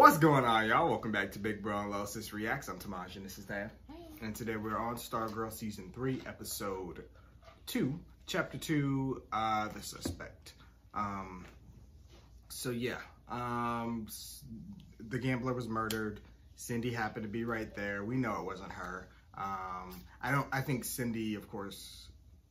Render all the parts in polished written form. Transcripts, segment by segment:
What's going on, y'all? Welcome back to Big Bro and Little Sis Reacts. I'm Tamaj and this is Dan. Hey. And today we're on Stargirl Season 3, Episode 2, Chapter 2, The Suspect. The gambler was murdered. Cindy happened to be right there. We know it wasn't her. I think Cindy, of course,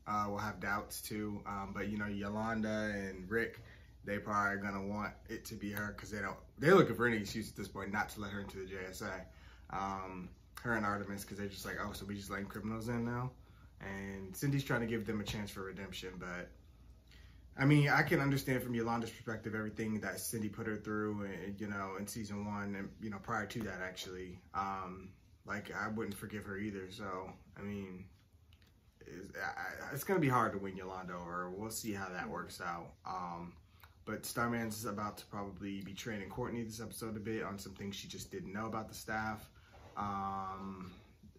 will have doubts too. But you know, Yolanda and Rick, they probably are gonna want it to be her because they're looking for any excuse at this point not to let her into the JSA. Her and Artemis, because they're just like, oh, so we just letting criminals in now? And Cindy's trying to give them a chance for redemption, but I mean, I can understand from Yolanda's perspective everything that Cindy put her through, you know, in season 1, and you know, prior to that actually. Like, I wouldn't forgive her either. So I mean, it's gonna be hard to win Yolanda over. We'll see how that works out. But Starman's about to probably be training Courtney this episode a bit on some things she just didn't know about the staff.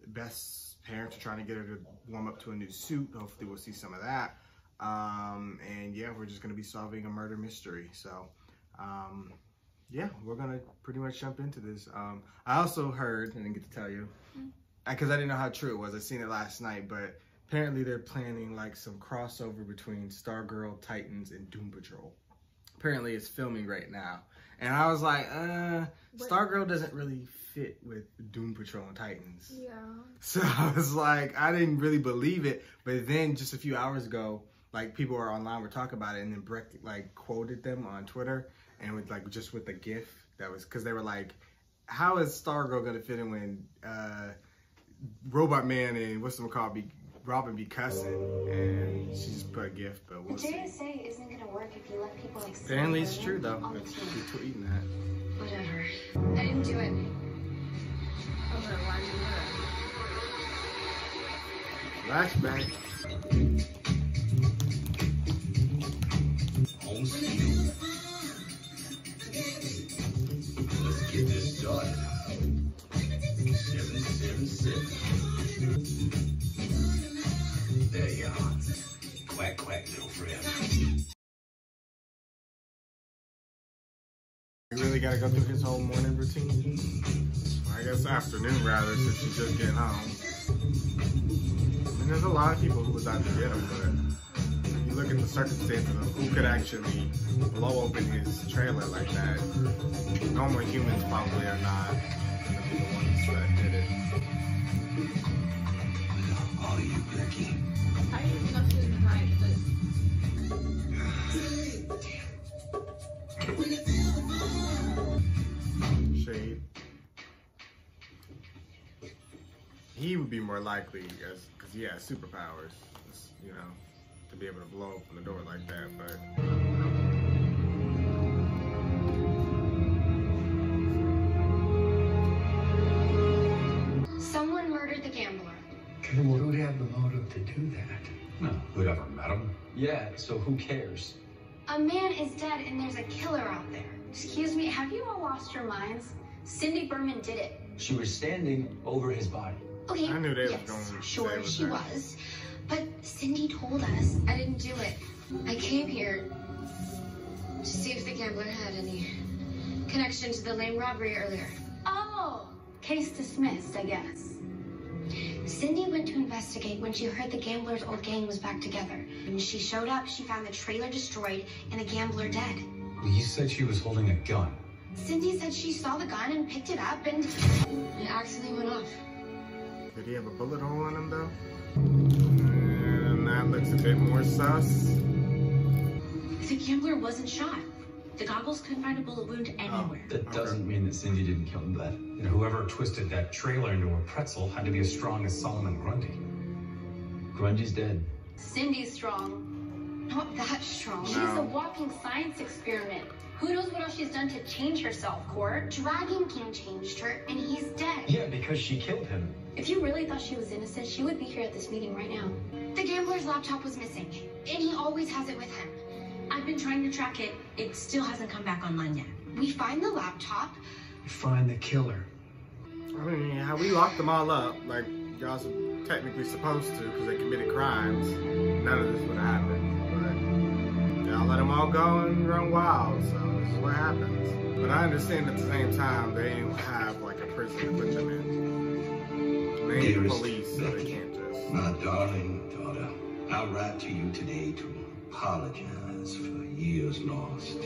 Beth's parents are trying to get her to warm up to a new suit. Hopefully we'll see some of that. And yeah, we're just gonna be solving a murder mystery. So yeah, we're gonna pretty much jump into this. I also heard, and I didn't get to tell you, because I didn't know how true it was. I seen it last night, but apparently they're planning like some crossover between Stargirl, Titans, and Doom Patrol. Apparently it's filming right now. And I was like, Stargirl doesn't really fit with Doom Patrol and Titans. Yeah. So I was like, I didn't really believe it. But then just a few hours ago, like people were online were talking about it, and then Breck like quoted them on Twitter, and with like just with the GIF that was, because they were like, how is Stargirl gonna fit in when Robot Man and what's it called Robin be cussing? And she just put a GIF, but we'll see. The JSA isn't gonna work if you let people like apparently it's true though. She's tweeting that. Whatever. I didn't do it. Okay, why Flashback. Home speed. Let's get this started. 777. There you are. Quack, quack, little friend. You really gotta go through his whole morning routine? I guess afternoon rather, since she's just getting home. I mean, there's a lot of people who was out to get him, but if you look at the circumstances of who could actually blow open his trailer like that, normal humans probably are not gonna be the ones that did it. Are you, Becky? I didn't know she was behind this. Shade. He would be more likely, because he has superpowers, you know, to be able to blow open the door like that, but... Someone murdered the gambler. Okay, well, who'd have the motive to do that? No, who'd ever met him? Yeah, so who cares? A man is dead and there's a killer out there. Excuse me, have you all lost your minds? Cindy Berman did it. She was standing over his body. Okay, I knew they was yes, going to say sure it was she her. was. But Cindy told us. I didn't do it. I came here to see if the gambler had any connection to the lame robbery earlier. Oh, case dismissed, I guess. Cindy went to investigate when she heard the gambler's old gang was back together. When she showed up, she found the trailer destroyed and the gambler dead. Well, you said she was holding a gun. Cindy said she saw the gun and picked it up and it accidentally went off. Did he have a bullet hole in him though? And that looks a bit more sus. The gambler wasn't shot. The goggles couldn't find a bullet wound anywhere. That doesn't mean that Cindy didn't kill him, but You know, whoever twisted that trailer into a pretzel had to be as strong as Solomon Grundy. Grundy's dead. Cindy's strong. Not that strong. No. She's a walking science experiment. Who knows what else she's done to change herself, Court? Dragon King changed her, and he's dead. Yeah, because she killed him. If you really thought she was innocent, she would be here at this meeting right now. The gambler's laptop was missing, and he always has it with him. I've been trying to track it. It still hasn't come back online yet. We find the laptop. We find the killer. I mean, how we locked them all up, like y'all technically supposed to, because they committed crimes. None of this would have happened, but y'all let them all go and run wild, so this is what happens. But I understand at the same time, they ain't have like a prison to put them in. They ain't the police, so they can't just. My darling daughter, I write to you today to apologize for years lost.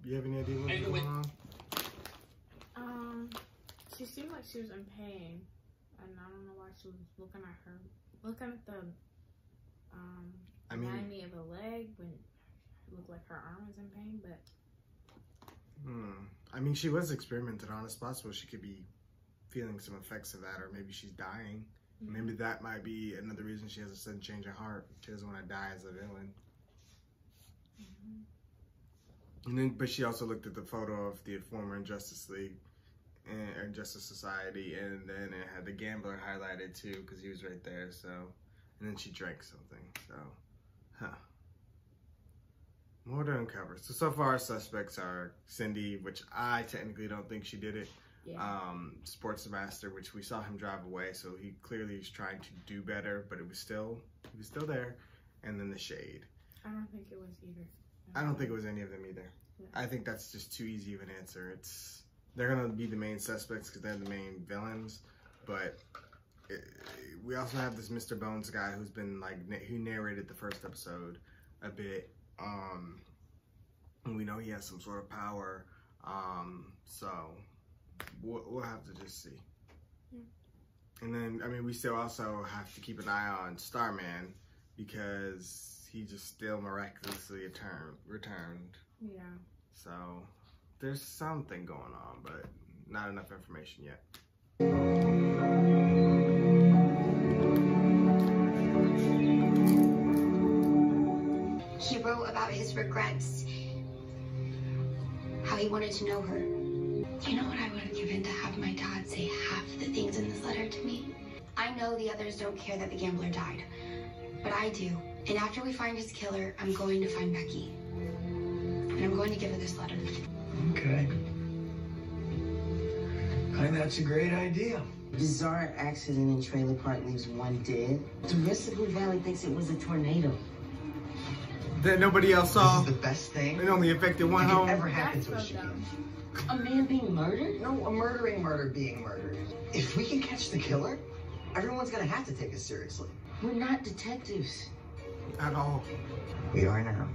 You have any idea what's going on? She seemed like she was in pain, and I don't know why she was looking at the anatomy of the leg when it looked like her arm was in pain, but. I mean, she was experimented on. It's possible she could be feeling some effects of that, or maybe she's dying. Maybe that might be another reason she has a sudden change of heart. She doesn't want to die as a villain. And then, but she also looked at the photo of the former Injustice League and Justice Society, and then it had the gambler highlighted too, because he was right there. So, and then she drank something. So, more to uncover. So far, our suspects are Cindy, which I technically don't think she did it. Yeah. Sports Master, which we saw him drive away, so he clearly is trying to do better, but he was still there. And then the Shade. I don't think it was either. I don't think it was any of them either. Yeah. I think that's just too easy of an answer. They're gonna be the main suspects because they're the main villains, but we also have this Mr. Bones guy who's been who narrated the first episode a bit. And we know he has some sort of power. So we'll have to just see. Yeah. And then, I mean, we still also have to keep an eye on Starman because he just still miraculously returned. Yeah. So there's something going on, but not enough information yet. He wrote about his regrets, how he wanted to know her. You know what I would have given to have my dad say half the things in this letter to me? I know the others don't care that the gambler died, but I do. And after we find his killer, I'm going to find Becky. And I'm going to give her this letter. Okay. I think that's a great idea. Bizarre accident in trailer park leaves one dead. The rest of Blue Valley thinks it was a tornado. That nobody else saw. This is the best thing. It only affected one home. Ever happened to us. A man being murdered? No, a murdering murder being murdered. If we can catch the killer, everyone's gonna have to take us seriously. We're not detectives. At all. We are now.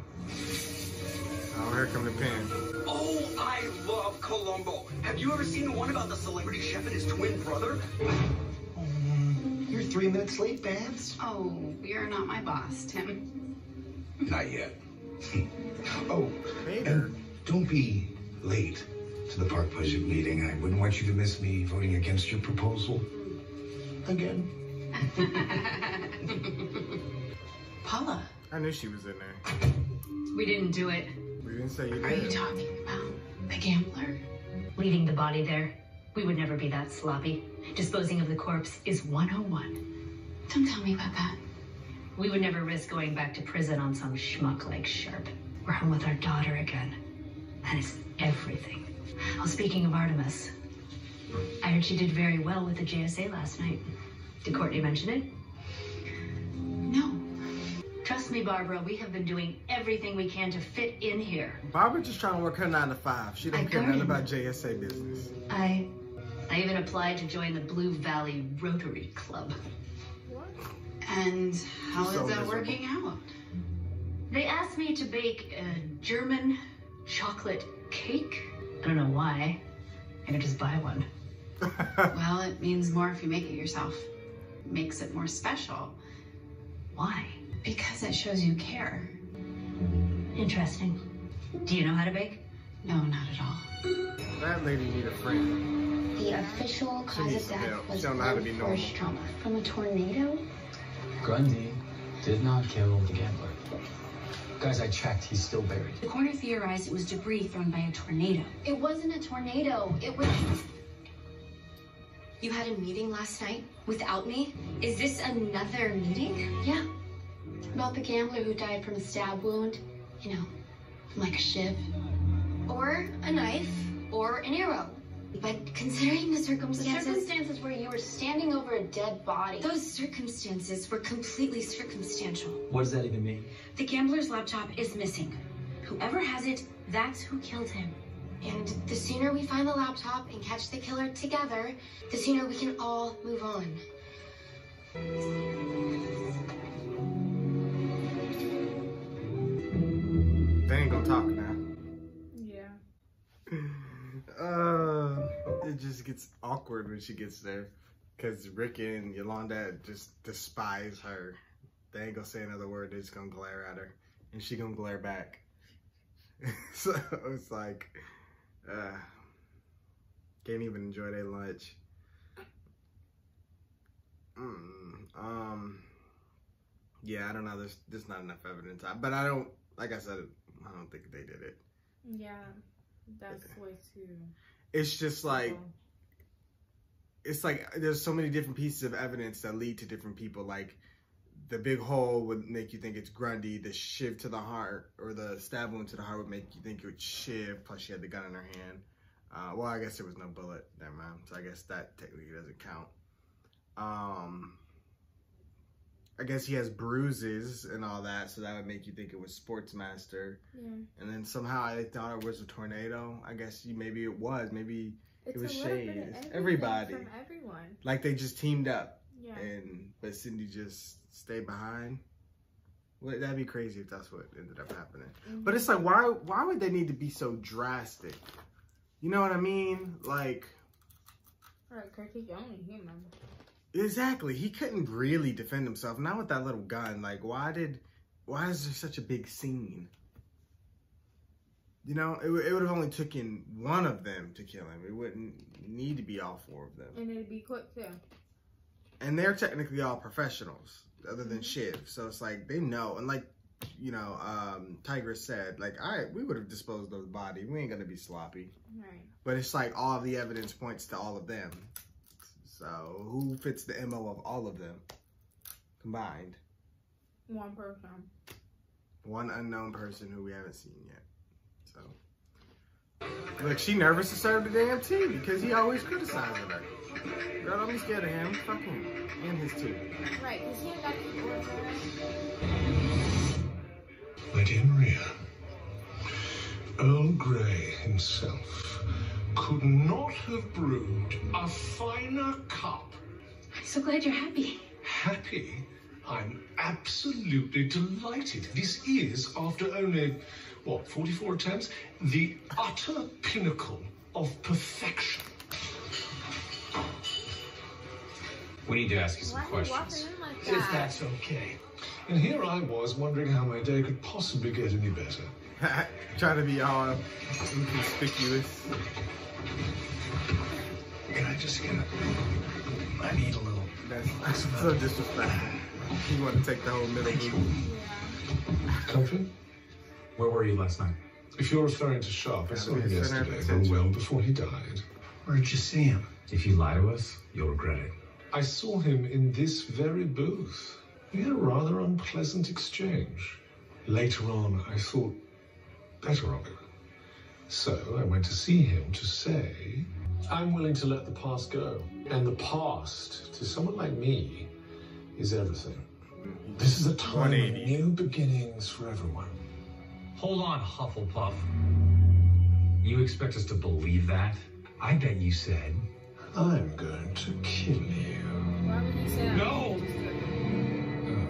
Oh, here come the pen. Oh, I love Columbo. Have you ever seen the one about the celebrity chef and his twin brother? You're 3 minutes late, Babs. Oh, you're not my boss, Tim. Not yet. Oh, and don't be late to the park budget meeting. I wouldn't want you to miss me voting against your proposal. Again. Paula. I knew she was in there. We didn't do it. We didn't say you did. Are you talking about the gambler? Leaving the body there. We would never be that sloppy. Disposing of the corpse is 101. Don't tell me about that. We would never risk going back to prison on some schmuck like Sharp. We're home with our daughter again. That is everything. Oh, speaking of Artemis, I heard she did very well with the JSA last night. Did Courtney mention it? No. Trust me, Barbara, we have been doing everything we can to fit in here. Barbara just trying to work her 9 to 5. She don't care nothing about JSA business. I even applied to join the Blue Valley Rotary Club. What? And how is that working out? They asked me to bake a German chocolate cake. I don't know why. I could just buy one. Well, it means more if you make it yourself. It makes it more special. Why? Because it shows you care. Interesting. Do you know how to bake? No, not at all. That lady need a friend. The official cause of death was blunt force trauma from a tornado. Grundy did not kill the gambler. Guys, I checked. He's still buried. The coroner theorized it was debris thrown by a tornado. It wasn't a tornado. It was... You had a meeting last night without me? Is this another meeting? Yeah. About the gambler who died from a stab wound You know, like a shiv. Or a knife. Or an arrow. But considering the circumstances... The circumstances where you were standing over a dead body. Those circumstances were completely circumstantial. What does that even mean? The gambler's laptop is missing. Whoever has it, that's who killed him. And the sooner we find the laptop and catch the killer together, the sooner we can all move on. They ain't gonna talk now. Yeah. It just gets awkward when she gets there. Because Rick and Yolanda just despise her. They ain't gonna say another word, they just gonna glare at her. And she gonna glare back. So it's like, can't even enjoy their lunch. Yeah, I don't know, there's not enough evidence. But I don't, like I said, I don't think they did it. Yeah, that's way too... It's just like, it's like there's so many different pieces of evidence that lead to different people. Like the big hole would make you think it's Grundy. The shiv to the heart, or the stab wound to the heart, would make you think it was Shiv. Plus she had the gun in her hand. Well, I guess there was no bullet. Never mind. So I guess that technically doesn't count. I guess he has bruises and all that, so that would make you think it was Sportsmaster. Yeah. And then somehow I thought it was a tornado. I guess maybe it was. Maybe it was Shays. Everybody. From everyone. Like they just teamed up. Yeah. But Cindy just stayed behind. Well, that'd be crazy if that's what ended up happening. Mm-hmm. But it's like, why would they need to be so drastic? You know what I mean? Like. Right, because he's only human. Exactly. He couldn't really defend himself. Not with that little gun. Like, why is there such a big scene? You know, it would have only taken one of them to kill him. It wouldn't need to be all four of them. And it'd be quick, too. And they're technically all professionals, other than Shiv. So it's like, they know. And like, you know, Tigress said, like, we would have disposed of the body. We ain't going to be sloppy. Right. But it's like all the evidence points to all of them. So, who fits the MO of all of them combined? One person. One unknown person who we haven't seen yet. So, look, she nervous to serve the damn tea because he always criticizing her. Girl, don't be scared of him. Fuck him. And his tea. Right, because he ain't got to keep working. My dear Maria, Earl Grey himself could not have brewed a finer cup. I'm so glad you're happy. Happy? I'm absolutely delighted. This is, after only, 44 attempts? The utter pinnacle of perfection. We need to ask you some questions. Like if that's okay. And here I was wondering how my day could possibly get any better. Trying to be all inconspicuous. Can I just get I need a little. That's so disrespectful. You want to take the whole middle group. Comfort? Where were you last night? If you're referring to Sharp, I saw him yesterday, but well before he died. Where did you see him? If you lie to us, you'll regret it. I saw him in this very booth. We had a rather unpleasant exchange. Later on, I thought better of it. So I went to see him to say, I'm willing to let the past go. And the past, to someone like me, is everything. This is a time of new beginnings for everyone. Hold on, Hufflepuff. You expect us to believe that? I bet you said... I'm going to kill you. Why would you say that? No! Oh,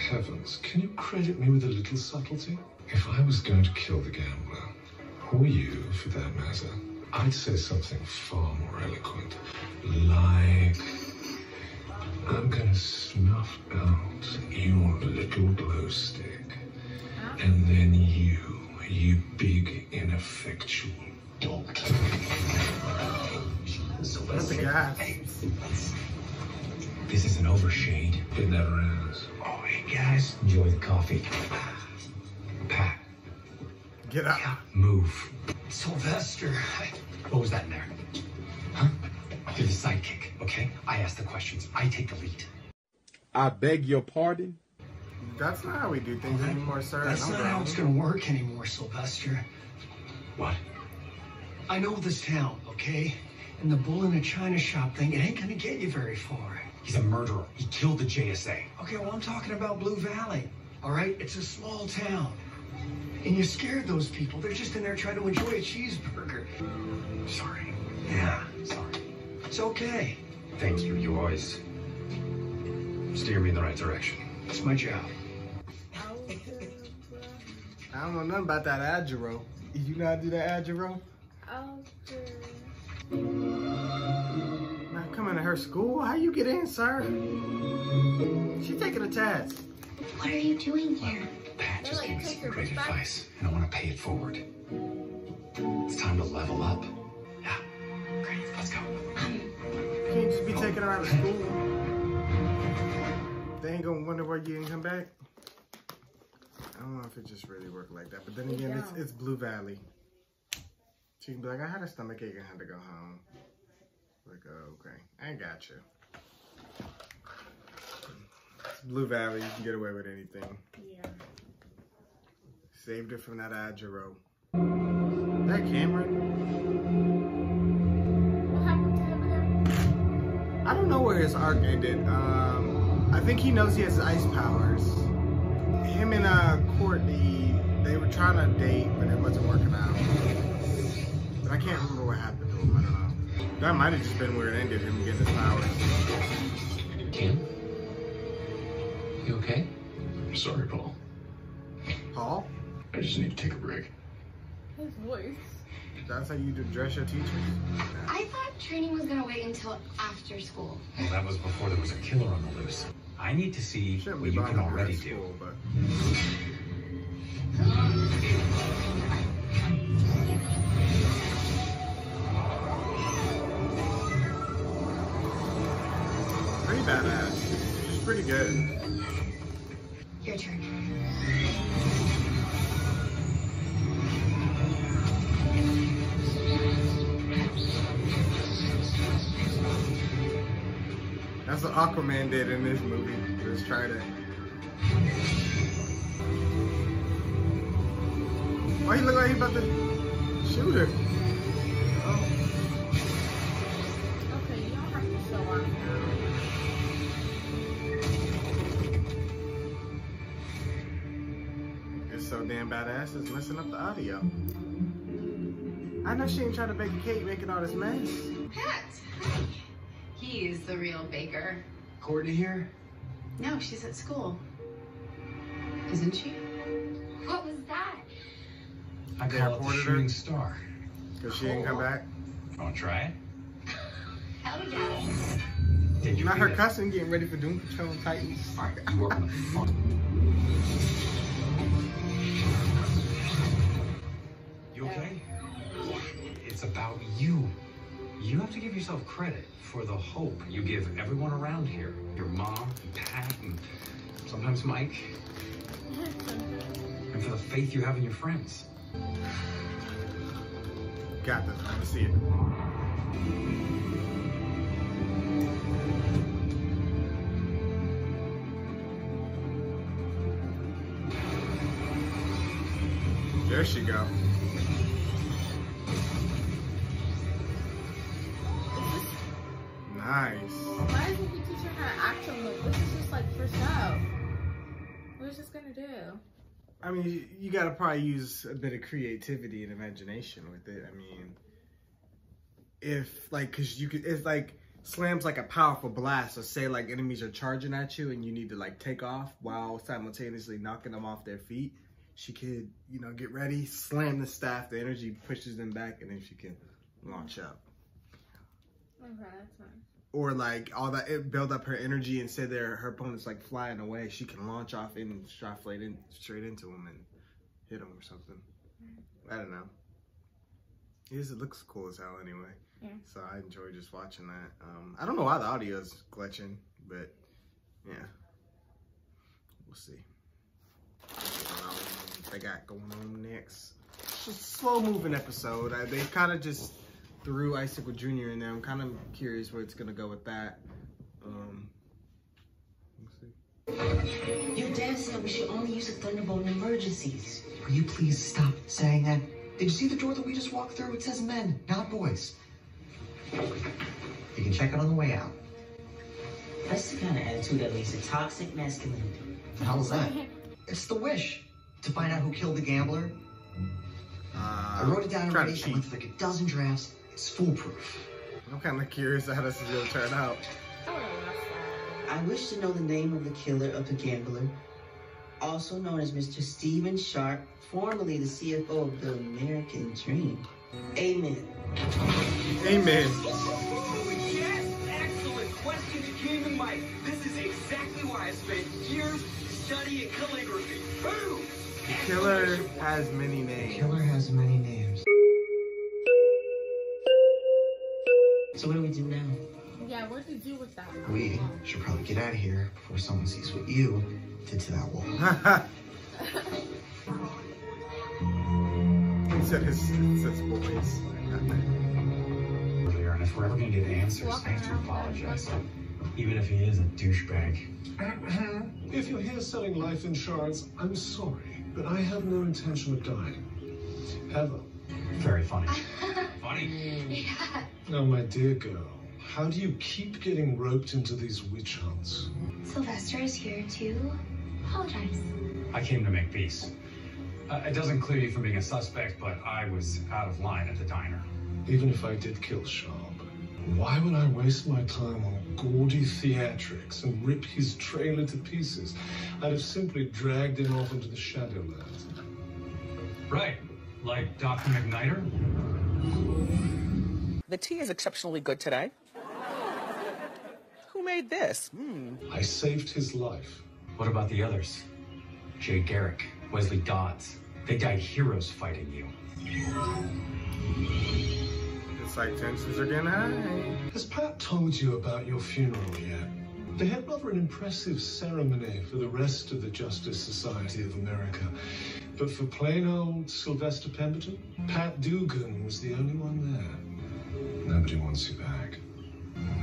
heavens. Can you credit me with a little subtlety? If I was going to kill the gambler, or you, for that matter, I'd say something far more eloquent. Like, I'm going to snuff out your little glow stick. And then you big, ineffectual doctor. So That's the guy. This is an overshade. It never is. Oh, hey guys, enjoy the coffee. Pat. Get up. Yeah, move. Sylvester. What was that in there? Huh? You're the sidekick, okay? I ask the questions. I take the lead. I beg your pardon? That's not how we do things anymore, sir. That's not how it's gonna work anymore, Sylvester. What? I know this town, okay? And the bull in a china shop thing, it ain't gonna get you very far. He's a murderer. He killed the JSA. Okay, well, I'm talking about Blue Valley, all right? It's a small town. And you scared those people. They're just in there trying to enjoy a cheeseburger. Sorry. Yeah, Sorry. it's okay. Thank you. You always steer me in the right direction. It's my job. I don't know nothing about that Adjuro. You know how to do that Adjuro? Now coming to her school? How you get in, sir? She taking a test. What are you doing here? Pat just gave me some great advice, and I want to pay it forward. It's time to level up. Yeah, great. Let's go. You can't just be taking her out of school. They ain't gonna wonder why you didn't come back. I don't know if it just really worked like that, but then again, it's Blue Valley. She can be like, I had a stomach ache and had to go home. Like, oh, okay, I got you. It's Blue Valley, you can get away with anything. Yeah. Saved her from that Adjuro. That Cameron. What happened to him again? I don't know where his arc ended. I think he knows he has ice powers. Him and Courtney, they were trying to date, but it wasn't working out. But I can't remember what happened to him. I don't know. That might have just been where it ended, him getting his powers. Kim? You okay? I'm sorry, Paul. Paul? I just need to take a break. His voice. That's how you address your teachers? I thought training was gonna wait until after school. Well, that was before there was a killer on the loose. I need to see Shouldn't what be you can bothering her already at school, do. but... Pretty badass. She's pretty good. Your turn. That's what Aquaman did in this movie. Just try to... Why he look like he about to shoot her? Oh. Okay, you don't have to show off now. It's so damn badass, it's messing up the audio. I know she ain't trying to bake a cake making all this mess. Pat! He's the real baker. Courtney here? No, she's at school. Isn't she? What was that? I got out the Teleported her? shooting star. Because she didn't come back. Want to try it? Hell yeah. Did you Not her feel it? cousin getting ready for Doom Patrol and Titans. All right, you work on the fun. You okay? It's about you. You have to give yourself credit for the hope you give everyone around here. Your mom, and Pat, and sometimes Mike. And for the faith you have in your friends. Got this. Let me see it. There she go. Nice. Why isn't he teaching her to act on look? This is just like for show. What is this gonna do? I mean, you gotta probably use a bit of creativity and imagination with it. I mean, if like, cause you could, it's like Slam's like a powerful blast. So say like enemies are charging at you and you need to like take off while simultaneously knocking them off their feet. She could, you know, get ready, slam the staff, the energy pushes them back, and then she can launch up. Okay, that's fine. Or like all that, it build up her energy and say her opponent's like flying away. She can launch off and straight into him and hit him or something. I don't know. It looks cool as hell anyway. Yeah. So I enjoy just watching that. I don't know why the audio is glitching, but yeah, we'll see. What they got going on next? It's a slow moving episode. They kind of just threw Icicle Jr. in there. I'm kind of curious where it's gonna go with that. We'll see. Your dad said we should only use a thunderbolt in emergencies. Will you please stop saying that? Did you see the door that we just walked through? It says men, not boys. You can check it on the way out. That's the kind of attitude that leads to toxic masculinity. How's that? It's the wish to find out who killed the gambler. I wrote it down already. I went through like a dozen drafts. It's foolproof. I'm kind of curious how this is going to turn out. I wish to know the name of the killer of the gambler, also known as Mr. Stephen Sharp, formerly the CFO of the American Dream. Amen. Amen. Yes, excellent question to human life. This is exactly why I spent years studying calligraphy. Boom! The killer has many The names. killer has many names. So what do we do now? Yeah, what to do with that? We should probably get out of here before someone sees what you did to that wall. He said it says boys. And if we're ever going to get answers, I have to apologize. Even if he is a douchebag. If you're here selling life insurance, I'm sorry, but I have no intention of dying. Ever. Very funny. Funny? Yeah. Now, my dear girl, how do you keep getting roped into these witch hunts? Sylvester is here to apologize. I came to make peace. It doesn't clear you from being a suspect, but I was out of line at the diner. Even if I did kill Sharp, why would I waste my time on gaudy theatrics and rip his trailer to pieces? I'd have simply dragged him off into the Shadowlands. Right. Like Dr. McNider? The tea is exceptionally good today. Who made this? I saved his life. What about the others? Jay Garrick, Wesley Dodds. They died heroes fighting you. It's like tensions are getting high. Has Pat told you about your funeral yet? They had rather an impressive ceremony for the rest of the Justice Society of America. But for plain old Sylvester Pemberton, Pat Dugan was the only one there. Nobody wants you back.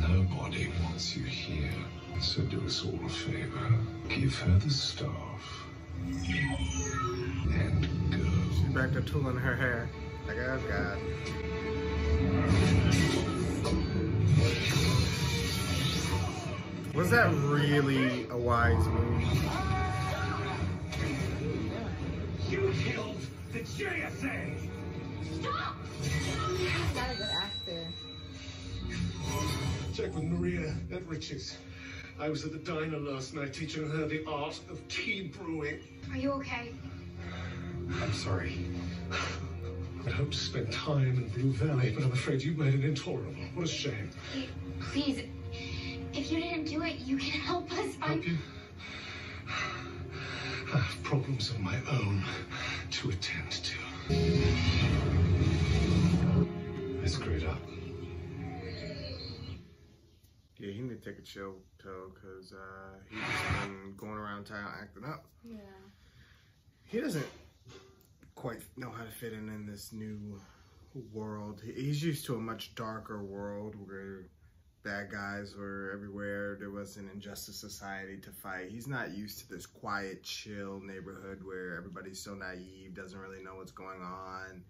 Nobody wants you here. So do us all a favor. Give her the staff. And go. She's back to tooling her hair. Like, oh God. Was that really a wise move? You killed the JSA! Stop! He's not a good actor. Check with Maria at Rich's. I was at the diner last night teaching her the art of tea brewing. Are you okay? I'm sorry. I'd hoped to spend time in Blue Valley, but I'm afraid you've made it intolerable. What a shame. Hey, please, if you didn't do it, you can help us find... Help you? I have problems of my own to attend to. I screwed up. Yeah, he need to take a chill pill because he's just been going around town acting up. Yeah. He doesn't quite know how to fit in this new world. He's used to a much darker world where bad guys were everywhere. There was an injustice society to fight. He's not used to this quiet, chill neighborhood where everybody's so naive, doesn't really know what's going on.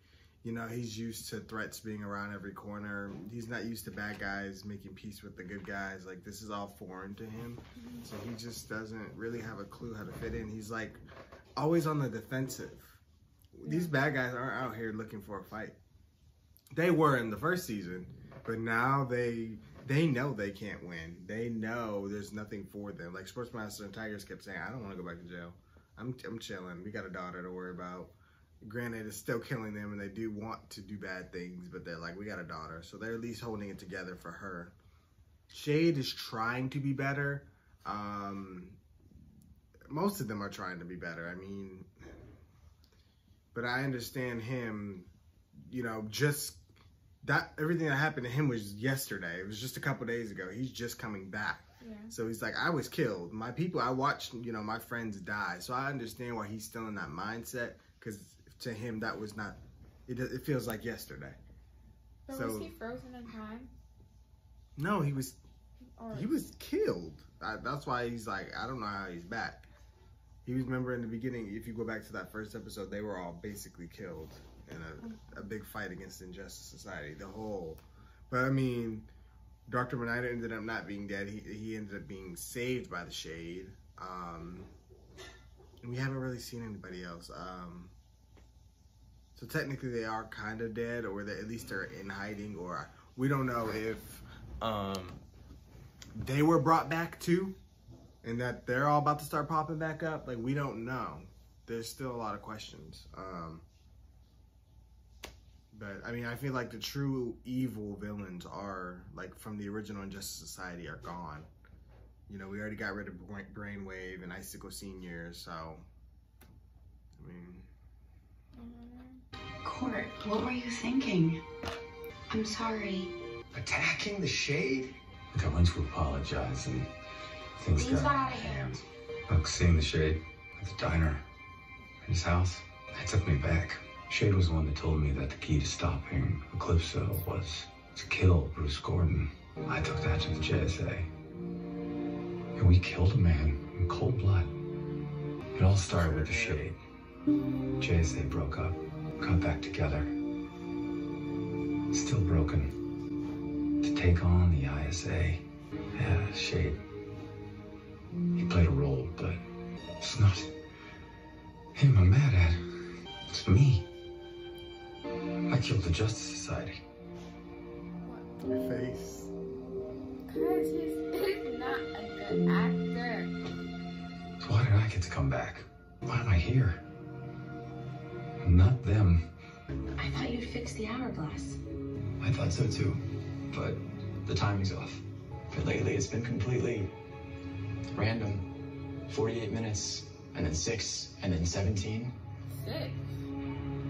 You know, he's used to threats being around every corner. He's not used to bad guys making peace with the good guys. Like, this is all foreign to him. So he just doesn't really have a clue how to fit in. He's like always on the defensive. These bad guys aren't out here looking for a fight. They were in the first season, but now they know they can't win. They know there's nothing for them. Like Sportsmaster and Tigers kept saying, I don't want to go back to jail. I'm chilling. We got a daughter to worry about. Granted, it's still killing them, and they do want to do bad things, but they're like, we got a daughter. So they're at least holding it together for her. Shade is trying to be better. Most of them are trying to be better. I mean, but I understand him, you know, just that everything that happened to him was yesterday. It was just a couple days ago. He's just coming back. Yeah. So he's like, I was killed. My people, I watched, you know, my friends die. So I understand why he's still in that mindset, because to him, that was not, it feels like yesterday. But so, was he frozen in time? No, he was He was killed. That's why he's like, I don't know how he's back. He was, remember in the beginning, if you go back to that first episode, they were all basically killed in a big fight against Injustice Society. But I mean, Dr. Manida ended up not being dead. He ended up being saved by the Shade. We haven't really seen anybody else. So technically they are kind of dead, or at least they're in hiding, or we don't know if they were brought back too, and that they're all about to start popping back up. Like, we don't know. There's still a lot of questions. But I mean, I feel like the true evil villains are, like, from the original Injustice Society are gone. You know, we already got rid of Brainwave and Icicle Senior, so I mean. Court, what were you thinking? I'm sorry. Attacking the Shade? Look, I went to apologize and things got out of hand. Look, seeing the Shade at the diner in his house, that took me back. Shade was the one that told me that the key to stopping Eclipso was to kill Bruce Gordon. I took that to the JSA. And we killed a man in cold blood. It all started with the Shade. JSA broke up, got back together. Still broken. To take on the ISA. Yeah, Shade. He played a role, but it's not him I'm mad at. It's me. I killed the Justice Society. Your face. Because he's not a good actor. So why did I get to come back? Why am I here? Not them. I thought you'd fix the hourglass. I thought so too, but the timing's off. But lately it's been completely random. 48 minutes, and then 6, and then 17. 6?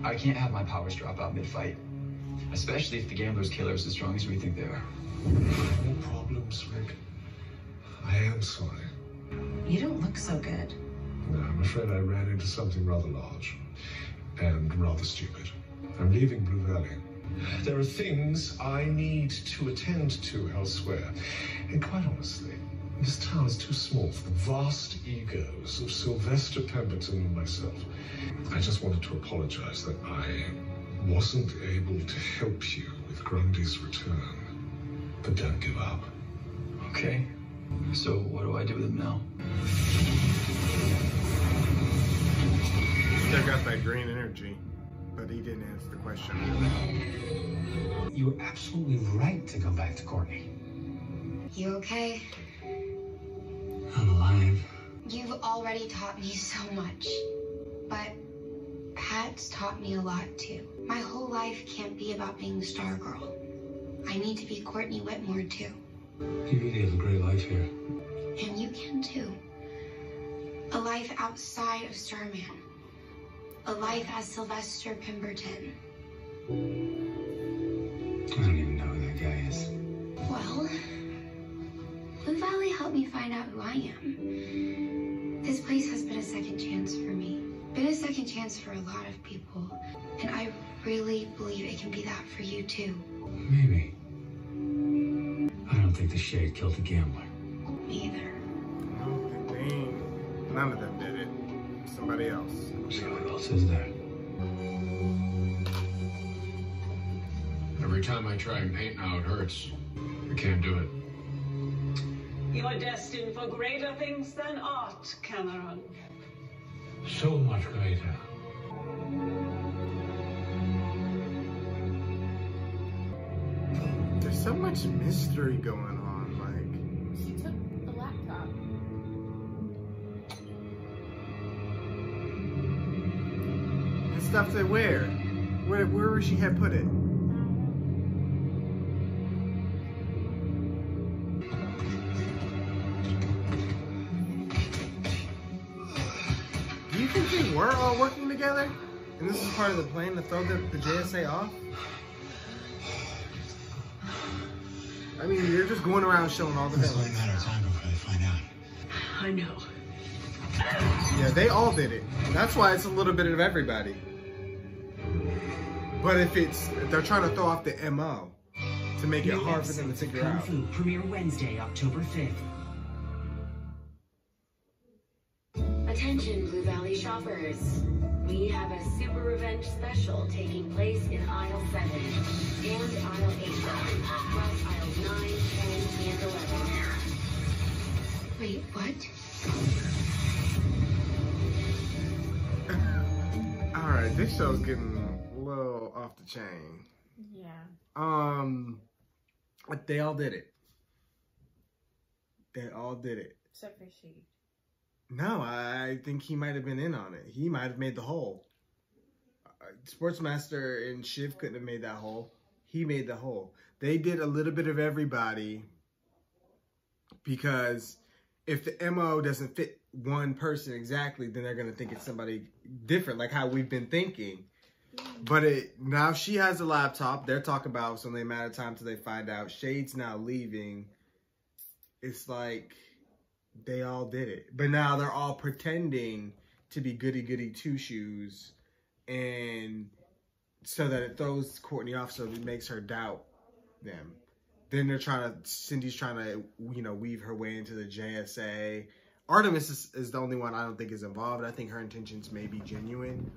I can't have my powers drop out mid-fight. Especially if the gambler's killer is as strong as we think they are. No problems, Rick. I am sorry. You don't look so good. No, I'm afraid I ran into something rather large and rather stupid. I'm leaving Blue Valley. There are things I need to attend to elsewhere. And quite honestly, this town is too small for the vast egos of Sylvester Pemberton and myself. I just wanted to apologize that I wasn't able to help you with Grundy's return. But don't give up. Okay. So what do I do with him now? Still got that green energy, but he didn't answer the question. You were absolutely right to go back to Courtney. You okay? I'm alive. You've already taught me so much, but Pat's taught me a lot too. My whole life can't be about being Stargirl. I need to be Courtney Whitmore too. You really have a great life here. And you can too. A life outside of Starman. A life as Sylvester Pemberton. I don't even know who that guy is. Well, Blue Valley helped me find out who I am. This place has been a second chance for me. Been a second chance for a lot of people. And I really believe it can be that for you too. Maybe. I don't think the Shade killed the gambler. Me either. None of them did it. Somebody else. So who else is there? Every time I try and paint now, it hurts. I can't do it. You are destined for greater things than art, Cameron. So much greater. There's so much mystery going on, like. She took the laptop. And stuff that where would she have put it? Do you think they were all working together? And this is part of the plan to throw the JSA off? I mean, you're just going around showing all the It's villains. only a matter of time before they find out. I know. Yeah, they all did it. That's why it's a little bit of everybody. But if they're trying to throw off the MO to make it hard for them to figure out. Kung Fu premiere Wednesday, October 5th. Attention, Blue Valley shoppers. We have a super revenge special taking place in aisle 7 and aisle 8, plus aisles 9, 10, and 11. Wait, what? Alright, this show's getting a little off the chain. Yeah. They all did it. They all did it. Except for Shade. No, I think he might have been in on it. He might have made the hole. Sportsmaster and Shiv couldn't have made that hole. He made the hole. They did a little bit of everybody because if the MO doesn't fit one person exactly, then they're going to think it's somebody different, like how we've been thinking. But now she has a laptop. They're talking about it's only a matter of time till they find out. Shade's now leaving. It's like they all did it. But now they're all pretending to be goody-goody two-shoes. And so that it throws Courtney off, so it makes her doubt them. Then Cindy's trying to, weave her way into the JSA. Artemis is the only one I don't think is involved. I think her intentions may be genuine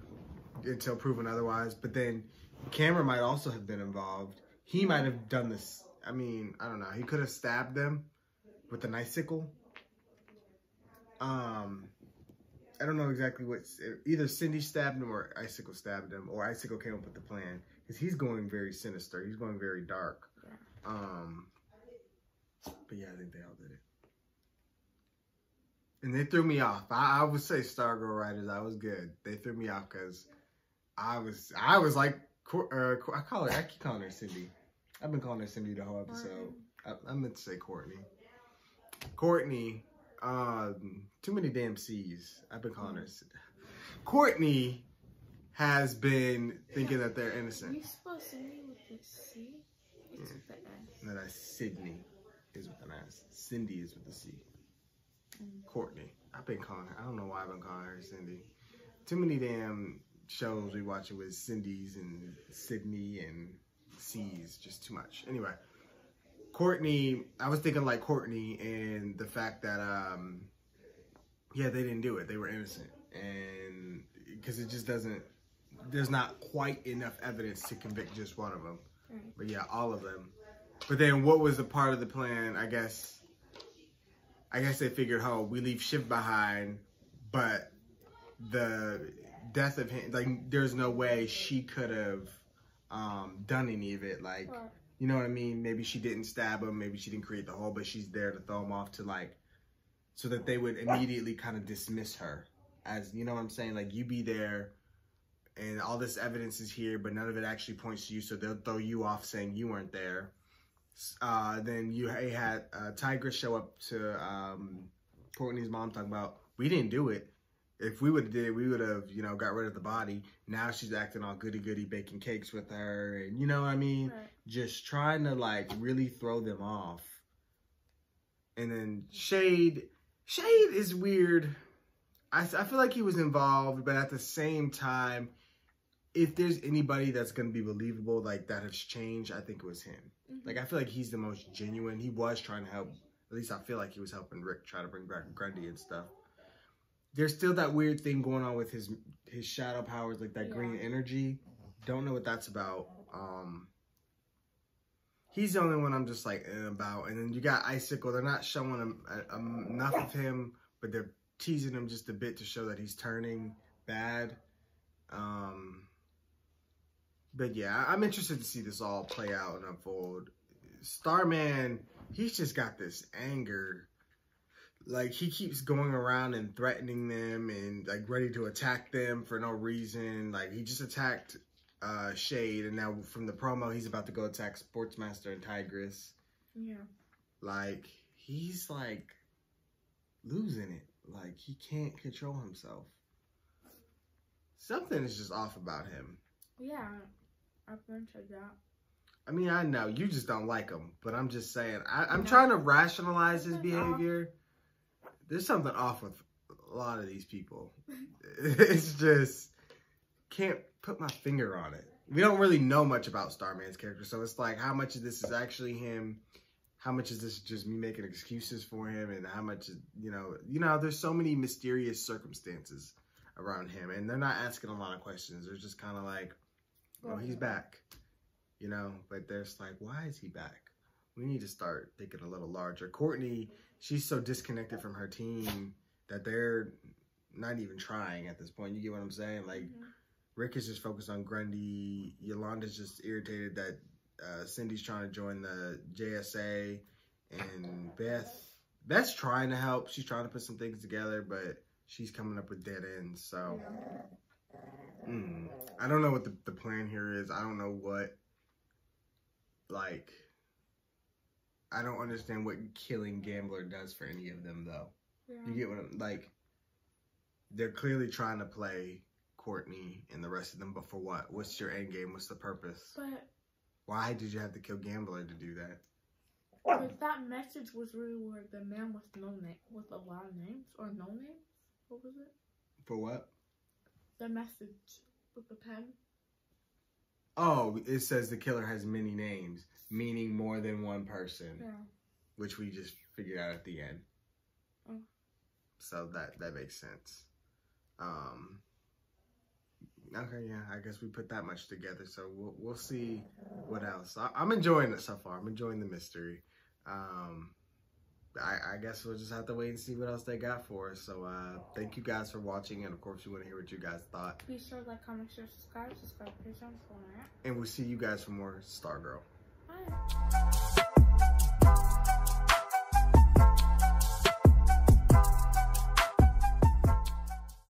until proven otherwise. But then Cameron might also have been involved. He might have done this. I mean, I don't know. He could have stabbed them with an icicle. I don't know exactly either Cindy stabbed him or Icicle stabbed him, or Icicle came up with the plan, because he's going very sinister. He's going very dark. Yeah. But yeah, I think they all did it. And they threw me off. I would say Stargirl writers, I was good. They threw me off because I was like, I keep calling her Cindy. I've been calling her Cindy the whole episode. I meant to say Courtney. Courtney, too many damn C's. I've been calling her Courtney has been thinking that they're innocent. You spell Cindy with the C? It's with the S. No, that's Sydney is with an S. Cindy is with the C. Courtney. I've been calling her. I don't know why I've been calling her Cindy. Too many damn shows we watch it with Cindy's and Sydney and C's. Just too much. Anyway. Courtney, I was thinking like Courtney and the fact that, yeah, they didn't do it. They were innocent. And because it just doesn't, there's not quite enough evidence to convict just one of them. Right. But yeah, all of them. But then what was the part of the plan? I guess they figured, oh, we leave Shiv behind, but the death of him, like, there's no way she could have done any of it. Like, you know what I mean? Maybe she didn't stab him. Maybe she didn't create the hole, but she's there to throw him off to, like, so that they would immediately kind of dismiss her as, you know what I'm saying? Like, you be there and all this evidence is here, but none of it actually points to you. So they'll throw you off saying you weren't there. Then you had Tigress show up to Courtney's mom talking about, we didn't do it. If we would have did it, we would have, got rid of the body. Now she's acting all goody-goody, baking cakes with her. And you know what I mean? Right. Just trying to, like, really throw them off. And then Shade is weird. I feel like he was involved, but at the same time, if there's anybody that's going to be believable, like, that has changed, I think it was him. Mm-hmm. Like, I feel like he's the most genuine. He was trying to help. At least I feel like he was helping Rick try to bring back Grundy and stuff. There's still that weird thing going on with his shadow powers, like that green energy. Don't know what that's about. He's the only one I'm just like about. And then you got Icicle. They're not showing him enough of him, but they're teasing him just a bit to show that he's turning bad. But yeah, I'm interested to see this all play out and unfold. Starman, he's just got this anger. Like, he keeps going around and threatening them and, like, ready to attack them for no reason. Like, he just attacked Shade, and now from the promo, he's about to go attack Sportsmaster and Tigress. Yeah. Like, he's, like, losing it. Like, he can't control himself. Something is just off about him. Yeah, I've mentioned that. I mean, I know. You just don't like him. But I'm just saying. I'm trying to rationalize his behavior. There's something off with a lot of these people. It's just, can't put my finger on it. we don't really know much about Starman's character, so it's like, how much of this is actually him? How much is this just me making excuses for him? And how much is, you know, there's so many mysterious circumstances around him, and they're not asking a lot of questions. They're just kind of like, well, he's back, you know, but there's like, why is he back? We need to start thinking a little larger. Courtney, she's so disconnected from her team that they're not even trying at this point. You get what I'm saying? Like, Rick is just focused on Grundy. Yolanda's just irritated that Cindy's trying to join the JSA, and Beth's trying to help. She's trying to put some things together, but she's coming up with dead ends. So I don't know what the plan here is. I don't know what, like, I don't understand what killing Gambler does for any of them, though. You get what I'm, like, they're clearly trying to play Courtney and the rest of them, but for what? What's your end game? What's the purpose? But why did you have to kill Gambler to do that? Because that message was really where the man with no name, with a lot of names, or no names? What was it? For what? The message with the pen. Oh, it says the killer has many names, meaning more than one person. Yeah. Which we just figured out at the end. Oh. So that makes sense. Okay, yeah, I guess we put that much together, so we'll see what else. I'm enjoying it so far. I'm enjoying the mystery. I guess we'll just have to wait and see what else they got for us. So thank you guys for watching, and of course we want to hear what you guys thought. Be sure to like, comment, share, subscribe to Patreon for more. And we'll see you guys for more Stargirl. Bye.